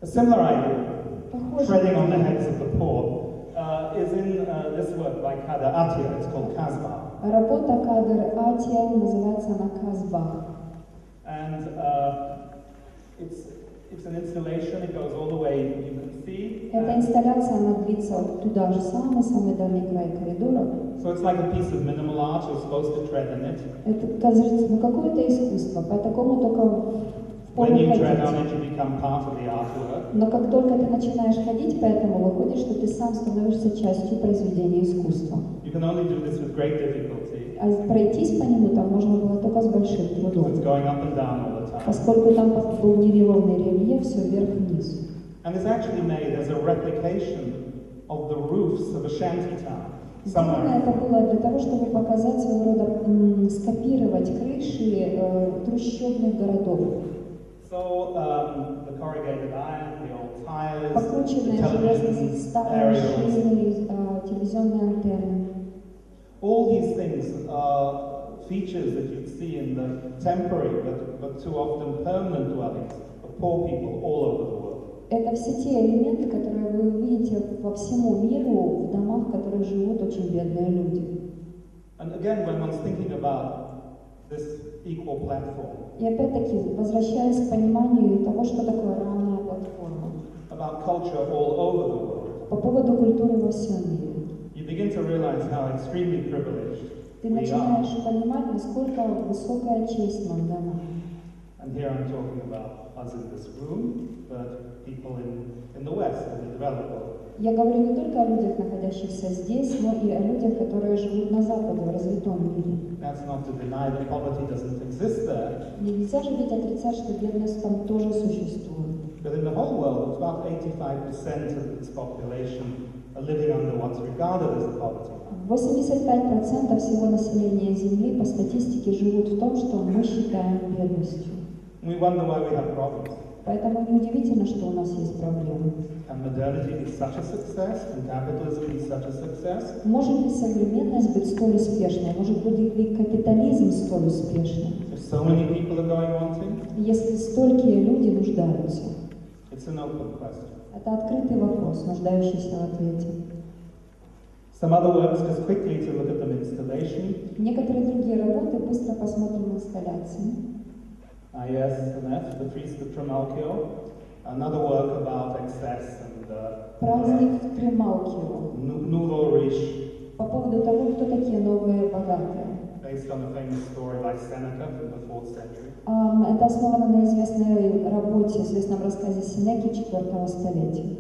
A similar idea, Похоже. treading on the heads of the poor, is in this work by Kader Attia. It's called Kasbah. Работа Кадр Атия называется она «Казбах». And it's an installation, it goes all the way, you can see. Эта инсталляция, она длится вот туда же самый дальний край коридора. So it's like a piece of minimal art, you're supposed to tread in it. Это, кажется, какое-то искусство, по такому только When you tread on ходить. it, you become part of the artwork. Но как только ты начинаешь ходить по этому, выходит, что ты сам становишься частью произведения искусства. You can only do this with great difficulty. А пройтись по нему там можно было только с большим трудом, It's going up and down all the time. поскольку там был неровный рельеф, все вверх-вниз. And it's actually made as a replication of the roofs of a shanty town. Сделано это было для того, чтобы показать своего рода, скопировать крыши трущобных городов. So the corrugated iron, the old tires, the Покрученные железные television старые aerials, шины, телевизионные антенны. all these things are features that you'd see in the temporary but too often permanent dwellings of poor people all over the world. Это все те элементы, которые вы увидите по всему миру в домах, в которых живут очень бедные люди. And again, when one's thinking about this equal platform, И опять-таки, возвращаясь к пониманию того, что такое равная платформа, about culture all over the world, по поводу культуры во всем мире, you begin to realize how extremely privileged ты we are. начинаешь понимать, насколько высокая честь нам дана. And here I'm talking about us in this room, but people in the West, in the developed world. Я говорю не только о людях, находящихся здесь, но и о людях, которые живут на Западе, в развитом мире. That's not to deny that poverty doesn't exist there, Нельзя же ведь отрицать, что бедность там тоже существует. but in the whole world, about 85% of its population are living under what's regarded as poverty. 85% всего населения Земли по статистике живут в том, что мы считаем бедностью. We wonder why we have problems. Поэтому неудивительно, что у нас есть проблемы. Can modernity be such a success? Can capitalism be such a success? Может ли современность быть столь успешной? Может быть ли капитализм столь успешным? If so many people are going wanting, Если столькие люди нуждаются? it's an open question. Это открытый вопрос, нуждающийся в ответе. Some other works, just quickly to look at them installation. Некоторые другие работы быстро посмотрим в инсталляции. Yes, the Feast of Trimalchio, another work about excess and Праздник в Трималкио. nouveau riche, По поводу того, кто такие новые богатые. based on a famous story by Seneca from the 4th century. Это основано на известной работе, известном рассказе Сенеки IV столетия.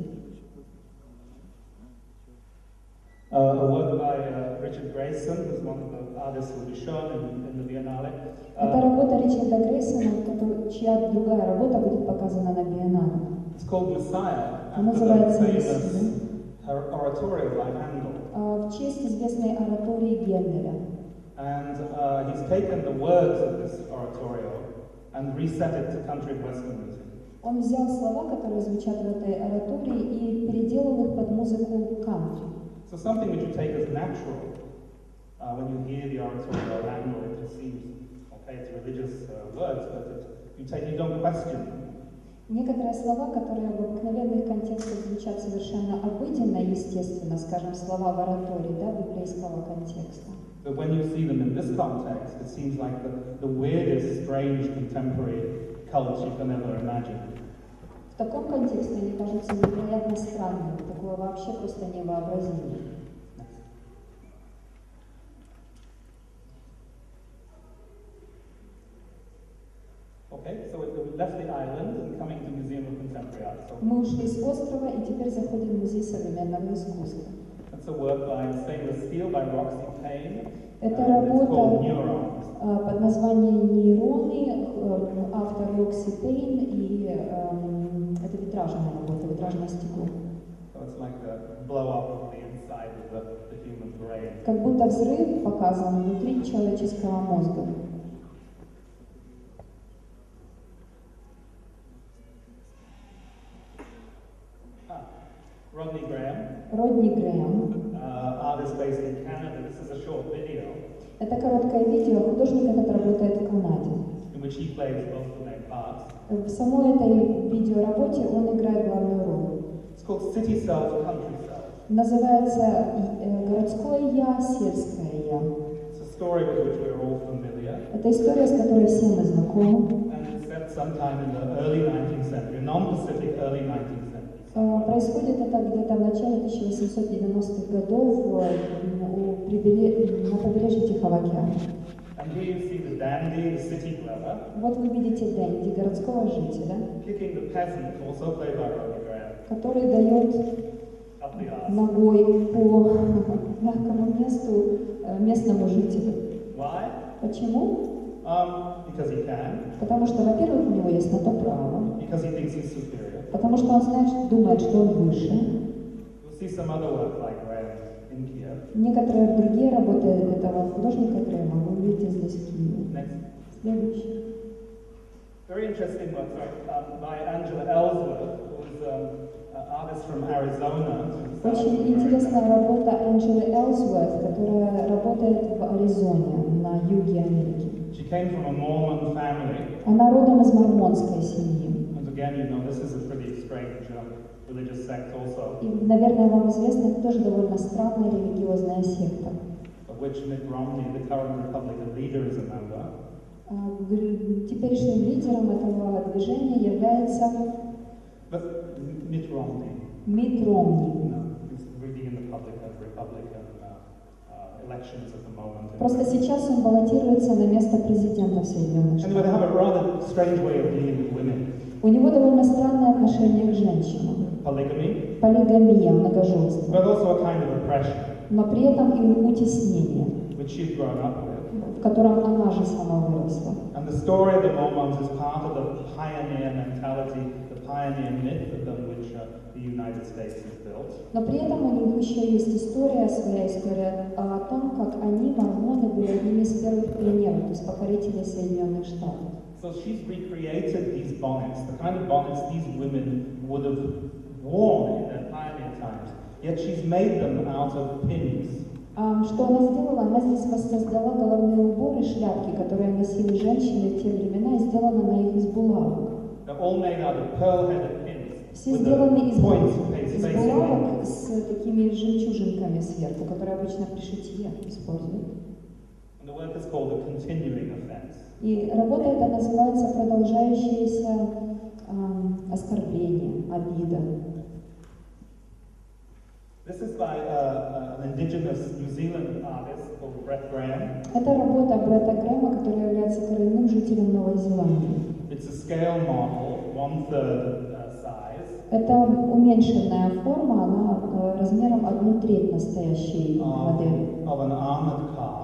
A work by Richard Grayson, who's one of the artists who will be shown in the Biennale. Это работа Ричарда Грейсона, чья другая работа будет показана на Биеннале. It's called Messiah, Она after the называется famous «Мессия», oratorio by Handel. в честь известной оратории Генделя. And he's taken the words of this oratorio and reset it to country and western music. Он взял слова, которые звучат в этой оратории, и переделал их под музыку кантри. So something which you take as natural when you hear the oratorio Handel, it just seems, okay, it's religious words, but you don't question them. Некоторые слова, которые в обыкновенных контекстах звучат совершенно обыденно, естественно, скажем, слова в оратории, да, библейского контекста. But when you see them in this context, it seems like the weirdest, strange contemporary cult you can ever imagine. В таком контексте они кажутся невероятно странными, такое вообще просто невообразимо. Okay, so we left the island and coming to Museum of Contemporary Art. So Мы ушли с острова и теперь заходим в музей современного искусства. that's a work by stainless steel by Roxy Payne. Это It's called работа Neurons. под названием «Нейроны», автор Рокси Пейн, и это витражная работа, витражное стекло. So it's like a blow up of the inside of the human brain. Как будто взрыв показан внутри человеческого мозга. Rodney Graham, Родни Грэм. artist based in Canada. This is a short video Это короткое видео, художник этот работает в Канаде. in which he plays both the main parts. В самой этой видеоработе он играет главную роль. It's called City Self, Country Self. Называется «Городское я, сельское я». It's a story with which we're all familiar. Это история, с которой все мы знакомы. And it's set sometime in the early 19th century, non-Pacific early 19th century. Происходит это где-то в начале 1890-х годов на побережье Тихого океана. And here you see the dandy, the city dweller, Вот вы видите Дэнди, городского жителя, kicking the peasant, also played by Ronnie Graham, который дает up the arse. ногой по мягкому месту местному жителю. Why? Почему? Because he can, Потому что, во-первых, у него есть на то право, because he thinks he's superior. потому что он думает, что он выше. You'll see some other work like Graham in Kiev. Некоторые другие работы этого художника Грэма вы увидите здесь в Киеве. Next. Следующий. Very interesting work by Angela Ellsworth, who was an artist from Arizona. Очень интересная работа Анджелы Эллсворт, которая работает в Аризоне, на юге Америки. She came from a Mormon family. Она родом из мормонской семьи. And again, you know, this is a pretty strange religious sect also, И, наверное, вам известно, это тоже довольно странная религиозная секта. of which Mitt Romney, the current Republican leader, is a member. Теперешним лидером этого движения является But Mitt Romney, Митт Ромни. you know, he's really in the Republican elections at the moment. Просто сейчас он баллотируется на место президента в Соединенных Anyway, they have Штатах. a rather strange way of dealing with women. У него довольно странное отношение к женщинам. Polygamy, Полигамия, многоженство. but also a kind of oppression, Но при этом и утеснение, which she'd grown up with. в котором она же сама выросла. And the story of the Mormons is part of the pioneer mentality, the pioneer myth of them, which the United States has built. Но при этом у них еще есть история, своя история о том, как они, мормоны, были одними из первых пионеров, то есть покорителей Соединенных Штатов. So she's recreated these bonnets, the kind of bonnets these women would have worn in their pioneer times, yet she's made them out of pins. Что она сделала? Она здесь воссоздала головные уборы, шляпки, которые носили женщины в те времена, и сделана на их из булавок. They're all made out of pearl-headed pins. Все with сделаны the из points булавок facing с такими жемчужинками сверху, которые обычно при шитье используют. And the work is called a continuing offense. И работа эта называется «Продолжающееся оскорбление, обида». This is by an indigenous New Zealand artist called Brett Graham. Это работа Бретта Грэма, который является коренным жителем Новой Зеландии. It's a scale model, 1/3 size. Это уменьшенная форма, она размером 1/3 настоящей модели. Of an armored car,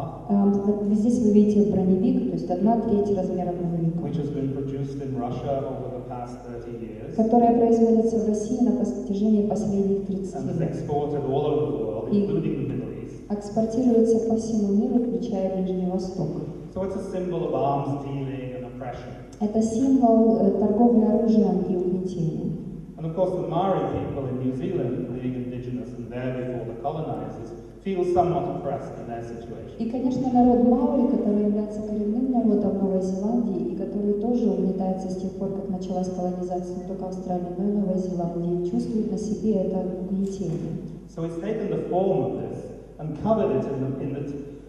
Здесь вы видите броневик, то есть 1/3 размера броневика, which has been produced in Russia over the past 30 years, которая производится в России на протяжении последних 30 and is лет. exported all over the world, including the Middle East. Экспортируется по всему миру, включая Ближний Восток. So it's a symbol of arms dealing and oppression. Это символ торговли оружием и угнетения. And of course, the Maori people in New Zealand, being indigenous and there before the colonizers, feel somewhat oppressed in their situation. И, конечно, народ Маори, который является коренным народом Новой Зеландии и который тоже угнетается с тех пор, как началась колонизация не только Австралии, но и Новой Зеландии, чувствует на себе это угнетение. So he's taken the form of this and covered it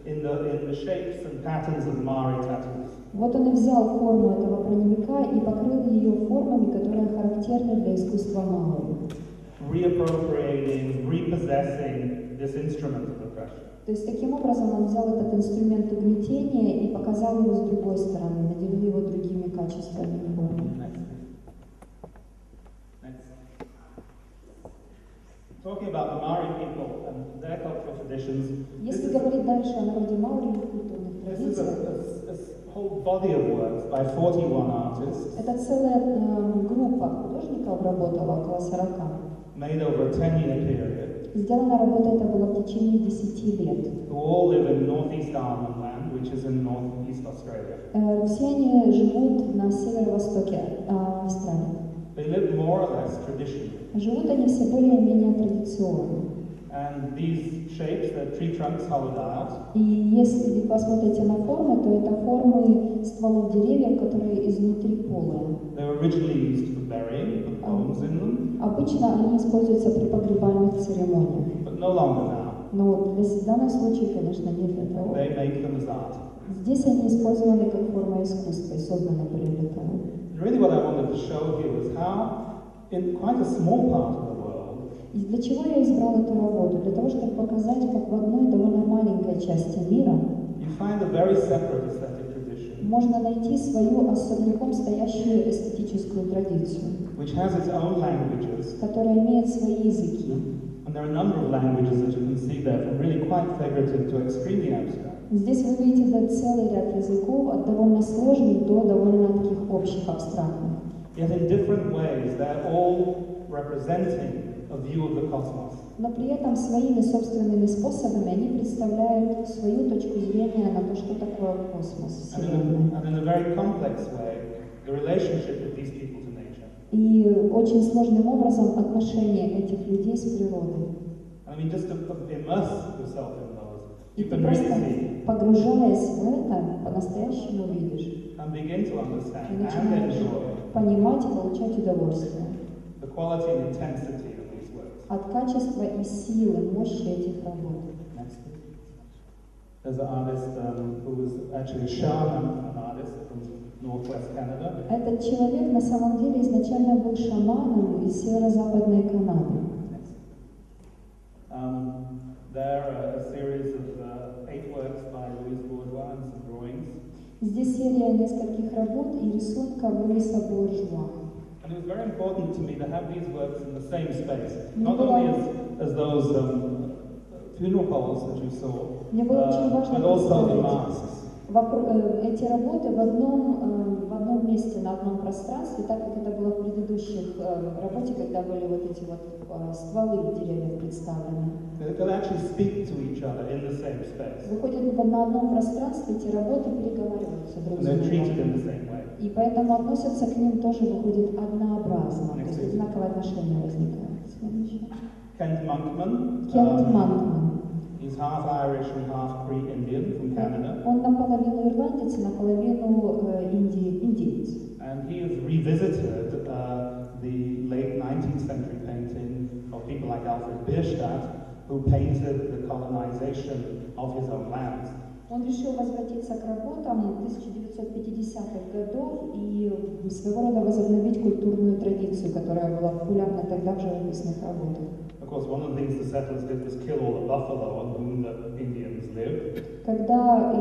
in the shapes and patterns of Maori tattoos. Вот он и взял форму этого броневика и покрыл ее формами, которые характерны для искусства Маори. Reappropriating, repossessing this instrument of oppression. То есть таким образом он взял этот инструмент угнетения и показал его с другой стороны, наделил его другими качествами и формами. Next. Talking about the Maori people and their cultural traditions, Если говорить дальше о народе Маори и культурных this is традициях, a whole body of works by 41 artists, это целая группа художников работала, около 40. made over a 10-year period, Сделана работа эта была в течение 10 лет. who all live in northeast Arnhem Land, which is in northeast Australia. Все они живут на северо-востоке Австралии. They live more or less traditionally. Живут они все более-менее традиционно. And these shapes, they're tree trunks hollowed out. И если вы посмотрите на формы, то это формы стволов деревьев, которые изнутри полые. They were originally used for burying, with bones in them. Обычно они используются при погребальных церемониях. But no longer now. Но в данном случае, конечно, не для того. They make them as art. Здесь они использованы как форма искусства и созданы были для того. And really what I wanted to show here was how, in quite a small part of the world, И для чего я избрал эту работу? Для того, чтобы показать, как в одной довольно маленькой части мира you find a very separate aesthetic tradition, можно найти свою особняком стоящую эстетическую традицию, which has its own languages. которая имеет свои языки. And there are a number of languages that you can see there, from really quite figurative to extremely abstract. Здесь вы видите целый ряд языков, от довольно сложных до довольно таких общих, абстрактных. Yet in different ways, they're all representing a view of the cosmos. Но при этом своими собственными способами они представляют свою точку зрения на то, что такое космос, Вселенная. And in a very complex way, the relationship of these people to nature. И очень сложным образом отношение этих людей с природой. I mean, just to immerse yourself in those, И you ты can просто, really see погружаясь в это, по-настоящему видишь. and begin to understand И and начинаешь enjoy понимать и получать удовольствие the quality and intensity of these works. от качества и силы, мощи этих работ. Next. There's an artist who was actually a shaman, an artist from northwest Canada. Этот человек на самом деле изначально был шаманом из северо-западной Канады. There are a series of 8 works by Louis Bourgeois and some drawings. Здесь серия нескольких работ и рисунков Луиса Буржуа. And it was very important to me to have these works in the same space, not only as those funeral poles that you saw, but also the masks. Эти работы в одном месте, на одном пространстве, так как это было в предыдущих работе, когда были вот эти вот стволы деревьев представлены. They could actually speak to each other in the same space. Выходит, на одном пространстве эти работы переговариваются друг с And they're treated другом. in the same way. И поэтому относятся к ним тоже, выходит, однообразно. То есть одинаковое отношение возникает. Следующее. Кент Monkman. Кент Манкман. He's half Irish and half Cree Indian from Canada. Он наполовину ирландец и наполовину индиец. And he has revisited the late 19th century painting of people like Alfred Bierstadt, who painted the colonization of his own lands. Он решил возвратиться к работам 1950-х годов и своего рода возобновить культурную традицию, которая была популярна тогда в живописных работах. Of course, one of the things the settlers did was kill all the buffalo on whom the Indians lived. Когда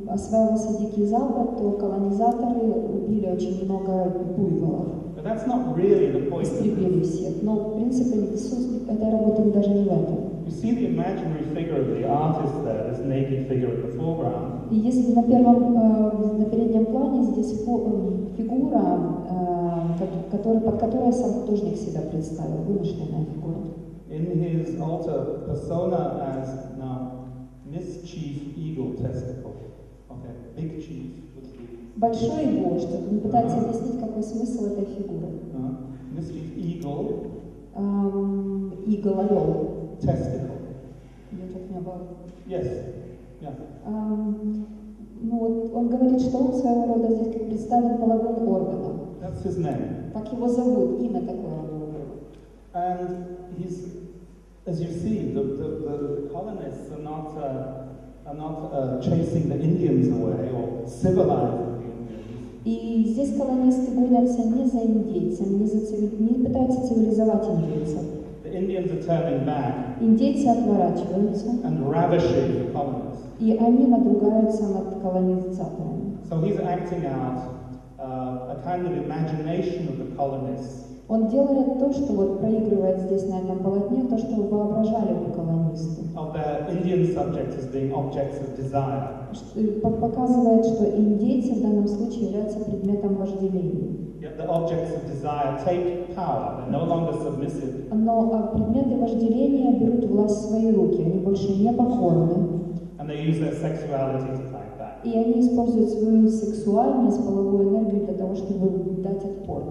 осваивался Дикий Запад, то колонизаторы убили очень много буйволов. But that's not really the point. Истребили всех. Но, в принципе, суть этой работы даже не в этом. You see the imaginary figure of the artist there, this naked figure in the foreground. И если на переднем плане здесь фигура, под которой сам художник себя представил, вымышленная фигура. In his altar persona as now mischief eagle testicle. Okay, big chief would be. Большой вождь. Он пытается объяснить, какой смысл этой фигуры. Mischief eagle. Eagle, орел. Testicle. Yes. Yeah. Ну вот он говорит, что он своего рода здесь как представлен половым органом. That's his name. Так его зовут, имя такое. And he's, as you see, the colonists are not chasing the Indians away or civilizing the Indians. И здесь колонисты гонятся не за индейцами, не пытаются цивилизовать индейцев. The Indians are turning back. Индейцы отворачиваются. And ravishing the colonists. И они надругаются над колонизаторами. So he's acting out a kind of imagination of the colonists. Он делает то, что вот проигрывает здесь на этом полотне, то, что воображали бы колонисты. Of their Indian subjects as being objects of desire. Показывает, что индейцы в данном случае являются предметом вожделения. Yet the objects of desire take power; they're no longer submissive. Но предметы вожделения берут власть в свои руки, они больше не покорны. And they use their sexuality to fight back. И они используют свою сексуальность, половую энергию для того, чтобы дать отпор.